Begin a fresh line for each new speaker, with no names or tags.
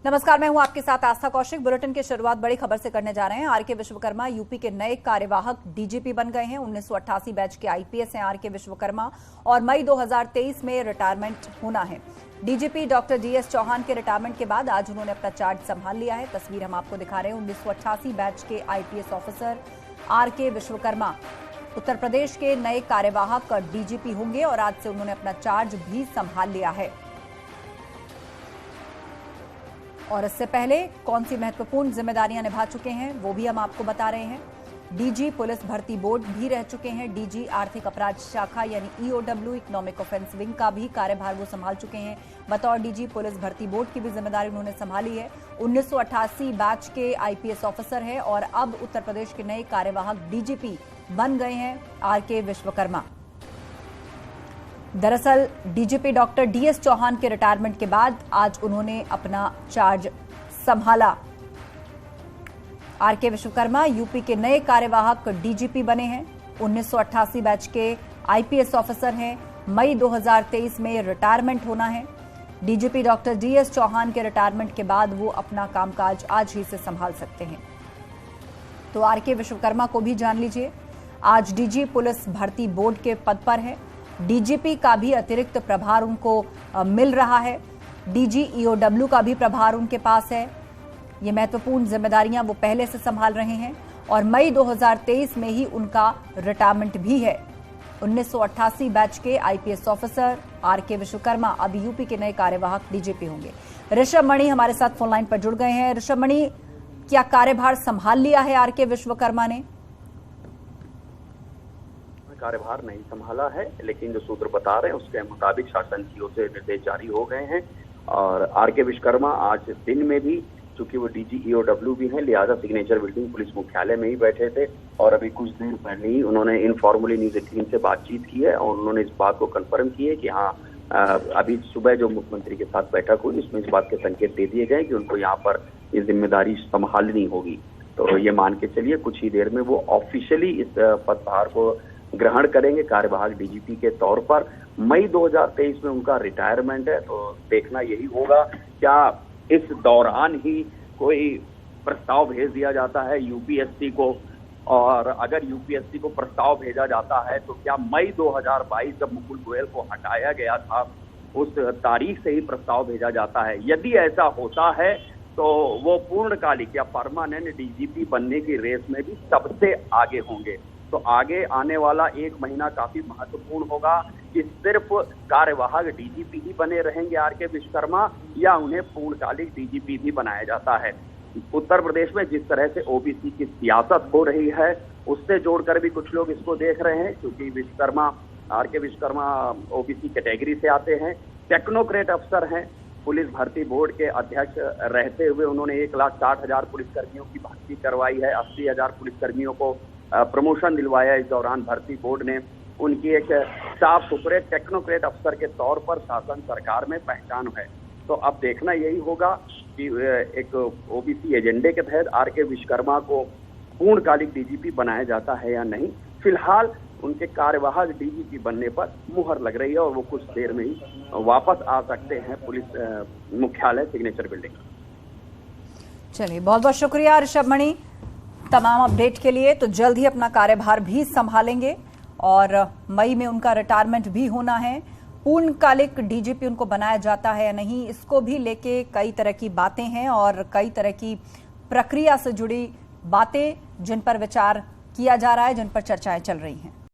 नमस्कार, मैं हूं आपके साथ आस्था कौशिक। बुलेटिन की शुरुआत बड़ी खबर से करने जा रहे हैं। आरके विश्वकर्मा यूपी के नए कार्यवाहक डीजीपी बन गए हैं। 1988 बैच के आईपीएस हैं आरके विश्वकर्मा और मई 2023 में रिटायरमेंट होना है। डीजीपी डॉक्टर डीएस चौहान के रिटायरमेंट के बाद आज उन्होंने अपना चार्ज संभाल लिया है। तस्वीर हम आपको दिखा रहे हैं। 1988 बैच के IPS officer R K Vishwakarma Uttar Pradesh के नए कार्यवाहक डीजीपी होंगे और आज से उन्होंने अपना चार्ज भी संभाल लिया है। और इससे पहले कौन सी महत्वपूर्ण जिम्मेदारियां निभा चुके हैं वो भी हम आपको बता रहे हैं। डीजी पुलिस भर्ती बोर्ड भी रह चुके हैं। डीजी आर्थिक अपराध शाखा यानी ईओडब्ल्यू इकोनॉमिक ऑफेंस विंग का भी कार्यभार वो संभाल चुके हैं। बतौर डीजी पुलिस भर्ती बोर्ड की भी जिम्मेदारी उन्होंने संभाली है। 1988 बैच के आईपीएस ऑफिसर है और अब उत्तर प्रदेश के नए कार्यवाहक डीजीपी बन गए हैं आरके विश्वकर्मा। दरअसल डीजीपी डॉक्टर डीएस चौहान के रिटायरमेंट के बाद आज उन्होंने अपना चार्ज संभाला। आरके विश्वकर्मा यूपी के नए कार्यवाहक डीजीपी बने हैं। 1988 बैच के आईपीएस ऑफिसर हैं। मई 2023 में रिटायरमेंट होना है। डीजीपी डॉक्टर डीएस चौहान के रिटायरमेंट के बाद वो अपना कामकाज आज ही से संभाल सकते हैं। तो आरके विश्वकर्मा को भी जान लीजिए। आज डीजी पुलिस भर्ती बोर्ड के पद पर है। डीजीपी का भी अतिरिक्त प्रभार उनको मिल रहा है। डीजी ईओडब्ल्यू का भी प्रभार उनके पास है। ये महत्वपूर्ण जिम्मेदारियां वो पहले से संभाल रहे हैं और मई 2023 में ही उनका रिटायरमेंट भी है। 1988 बैच के आईपीएस ऑफिसर आरके विश्वकर्मा अब यूपी के नए कार्यवाहक डीजीपी होंगे। ऋषभ मणि हमारे साथ फोन लाइन पर जुड़ गए हैं। ऋषभ मणि, क्या कार्यभार संभाल लिया है आरके विश्वकर्मा ने?
कार्यभार नहीं संभाला है, लेकिन जो सूत्र बता रहे हैं उसके मुताबिक शासन की ओर से निर्देश जारी हो गए हैं और आरके विश्वकर्मा आज दिन में भी, चूंकि वो डीजी ईओडब्ल्यू भी हैं, लिहाजा सिग्नेचर बिल्डिंग पुलिस मुख्यालय में ही बैठे थे और अभी कुछ देर पहले ही उन्होंने इनफॉर्मली न्यूज 18 से बातचीत की है और उन्होंने इस बात को कंफर्म की है कि हाँ, अभी सुबह जो मुख्यमंत्री के साथ बैठक हुई उसमें इस बात के संकेत दे दिए गए कि उनको यहाँ पर ये जिम्मेदारी संभालनी होगी। तो ये मान के चलिए कुछ ही देर में वो ऑफिशियली इस पदभार को ग्रहण करेंगे कार्यवाहक डीजीपी के तौर पर। मई 2023 में उनका रिटायरमेंट है, तो देखना यही होगा क्या इस दौरान ही कोई प्रस्ताव भेज दिया जाता है यूपीएससी को, और अगर यूपीएससी को प्रस्ताव भेजा जाता है तो क्या मई 2022 जब मुकुल गोयल को हटाया गया था उस तारीख से ही प्रस्ताव भेजा जाता है। यदि ऐसा होता है तो वो पूर्णकालिक या परमानेंट डीजीपी बनने की रेस में भी सबसे आगे होंगे। तो आगे आने वाला एक महीना काफी महत्वपूर्ण होगा कि सिर्फ कार्यवाहक डीजीपी ही बने रहेंगे आरके विश्वकर्मा या उन्हें पूर्णकालिक डीजीपी भी बनाया जाता है। उत्तर प्रदेश में जिस तरह से ओबीसी की सियासत हो रही है उससे जोड़कर भी कुछ लोग इसको देख रहे हैं, क्योंकि आरके विश्वकर्मा ओबीसी कैटेगरी से आते हैं, टेक्नोक्रेट अफसर हैं। पुलिस भर्ती बोर्ड के अध्यक्ष रहते हुए उन्होंने 1,60,000 पुलिसकर्मियों की भर्ती करवाई है। 80,000 पुलिसकर्मियों को प्रमोशन दिलवाया। इस दौरान भर्ती बोर्ड ने उनकी एक साफ सुथरे टेक्नोक्रेट अफसर के तौर पर शासन सरकार में पहचान है। तो अब देखना यही होगा कि एक ओबीसी एजेंडे के तहत आरके विश्वकर्मा को पूर्णकालिक डीजीपी बनाया जाता है या नहीं। फिलहाल उनके कार्यवाहक डीजीपी बनने पर मुहर लग रही है और वो कुछ देर में ही वापस आ सकते हैं पुलिस मुख्यालय सिग्नेचर बिल्डिंग।
चलिए, बहुत बहुत शुक्रिया ऋषभ मणि तमाम अपडेट के लिए। तो जल्द ही अपना कार्यभार भी संभालेंगे और मई में उनका रिटायरमेंट भी होना है। पूर्णकालिक डीजीपी उनको बनाया जाता है या नहीं, इसको भी लेके कई तरह की बातें हैं और कई तरह की प्रक्रिया से जुड़ी बातें जिन पर विचार किया जा रहा है, जिन पर चर्चाएं चल रही हैं।